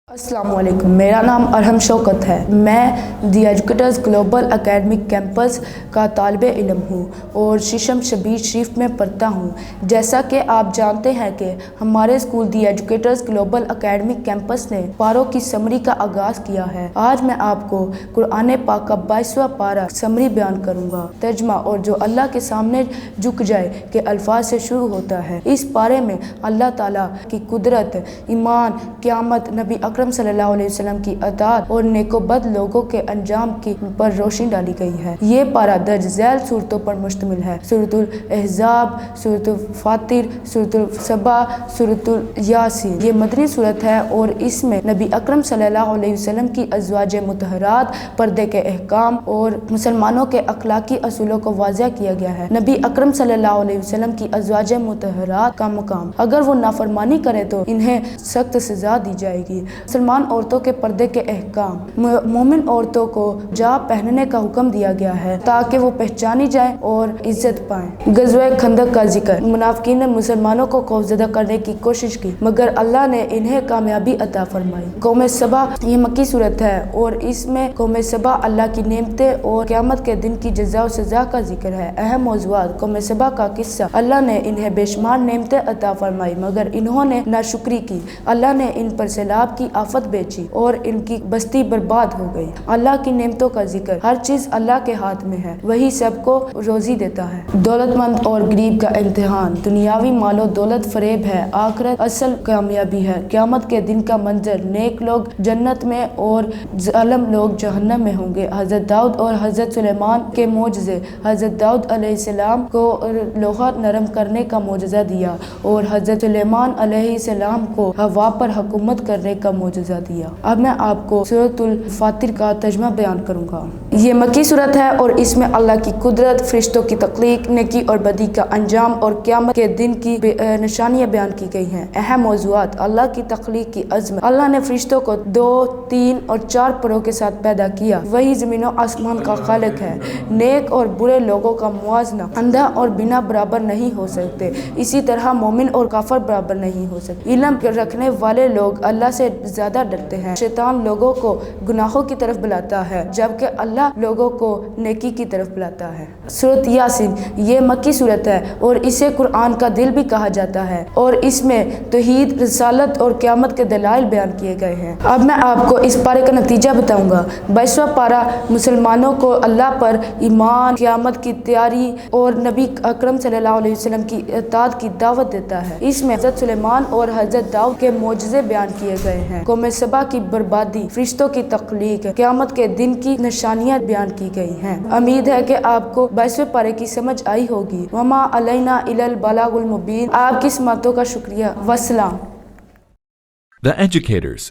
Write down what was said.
السلام علیکم، میرا نام ارحم شوکت ہے۔ میں دی ایجوکیٹرز گلوبل اکیڈمک کیمپس کا طالب علم ہوں اور ششم شبیر شریف میں پڑھتا ہوں۔ جیسا کہ آپ جانتے ہیں کہ ہمارے اسکول دی ایجوکیٹرز گلوبل اکیڈمک کیمپس نے پاروں کی سمری کا آغاز کیا ہے۔ آج میں آپ کو قرآن پاک کا 22واں پارہ سمری بیان کروں گا۔ ترجمہ اور جو اللہ کے سامنے جھک جائے کے الفاظ سے شروع ہوتا ہے۔ اس پارے میں اللہ تعالیٰ کی قدرت، ایمان، قیامت، نبی اکرم صلی اللہ علیہ وسلم کی اطاعت اور نیک و بد لوگوں کے انجام کی پر روشنی ڈالی گئی ہے۔ یہ پارہ درج ذیل صورتوں پر مشتمل ہے: سورۃ الاحزاب، سورۃ الفاطر، سورۃ السبا، سورۃ الیاسین۔ یہ مدنی سورت ہے اور اس میں نبی اکرم صلی اللہ علیہ وسلم کی ازواج مطہرات، پردے کے احکام اور مسلمانوں کے اخلاقی اصولوں کو واضح کیا گیا ہے۔ نبی اکرم صلی اللہ علیہ وسلم کی ازواج مطہرات کا مقام: اگر وہ نافرمانی کرے تو انہیں سخت سزا دی جائے گی۔ مسلمان عورتوں کے پردے کے احکام: مومن عورتوں کو حجاب پہننے کا حکم دیا گیا ہے تاکہ وہ پہچانی جائیں اور عزت پائیں۔ غزوہ خندق کا ذکر: منافقین نے مسلمانوں کو خوفزدہ کرنے کی کوشش کی مگر اللہ نے انہیں کامیابی عطا فرمائی۔ قوم سبا: یہ مکی صورت ہے اور اس میں قوم سبا، اللہ کی نعمتیں اور قیامت کے دن کی جزا و سزا کا ذکر ہے۔ اہم موضوعات: قوم سبا کا قصہ: اللہ نے انہیں بے شمار نعمتیں عطا فرمائی مگر انہوں نے ناشکری کی۔ اللہ نے ان پر سیلاب کی آفت بھیجی اور ان کی بستی برباد ہو گئی۔ اللہ کی نعمتوں کا ذکر: ہر چیز اللہ کے ہاتھ میں ہے، وہی سب کو روزی دیتا ہے۔ دولت مند اور غریب کا امتحان: دنیاوی مال و دولت فریب ہے، آخرت اصل کامیابی ہے۔ قیامت کے دن کا منظر: نیک لوگ جنت میں اور ظالم لوگ جہنم میں ہوں گے۔ حضرت داؤد اور حضرت سلیمان کے معجزے: حضرت داؤد علیہ السلام کو لوہا نرم کرنے کا معجزہ دیا اور حضرت سلیمان علیہ السلام کو ہوا پر حکومت کرنے کا معجزہ دیا۔ اب میں آپ کو سورۃ الفاطر کا ترجمہ بیان کروں گا۔ یہ مکی صورت ہے اور اس میں اللہ کی قدرت، فرشتوں کی تخلیق، نیکی اور بدی کا انجام اور قیامت کے دن کی نشانیاں بیان کی گئی ہیں۔ اہم موضوعات: اللہ کی تخلیق کی عظمت: اللہ نے فرشتوں کو 2، 3 اور 4 پروں کے ساتھ پیدا کیا، وہی زمین و آسمان کا خالق ہے۔ نیک اور برے لوگوں کا موازنہ: اندھا اور بینا برابر نہیں ہو سکتے، اسی طرح مومن اور کافر برابر نہیں ہو سکتے۔ علم رکھنے والے لوگ اللہ سے زیادہ ڈرتے ہیں۔ شیطان لوگوں کو گناہوں کی طرف بلاتا ہے جبکہ اللہ لوگوں کو نیکی کی طرف بلاتا ہے۔ سورۃ یاسین: یہ مکی صورت ہے اور اسے قرآن کا دل بھی کہا جاتا ہے اور اس میں توحید، رسالت اور قیامت کے دلائل بیان کیے گئے ہیں۔ اب میں آپ کو اس پارے کا نتیجہ بتاؤں گا۔ 22واں پارہ مسلمانوں کو اللہ پر ایمان، قیامت کی تیاری اور نبی اکرم صلی اللہ علیہ وسلم کی اطاعت کی دعوت دیتا ہے۔ اس میں حضرت سلیمان اور حضرت داؤد کے معجزے بیان کیے گئے ہیں۔ قوم سبا کی بربادی، فرشتوں کی تخلیق، قیامت کے دن کی نشانیاں بیان کی گئی ہیں۔ امید ہے کہ آپ کو 22ویں پارے کی سمجھ آئی ہوگی۔ وما علینا الا البلاغ المبین۔ آپ کی سماعتوں کا شکریہ۔ والسلام۔ The Educators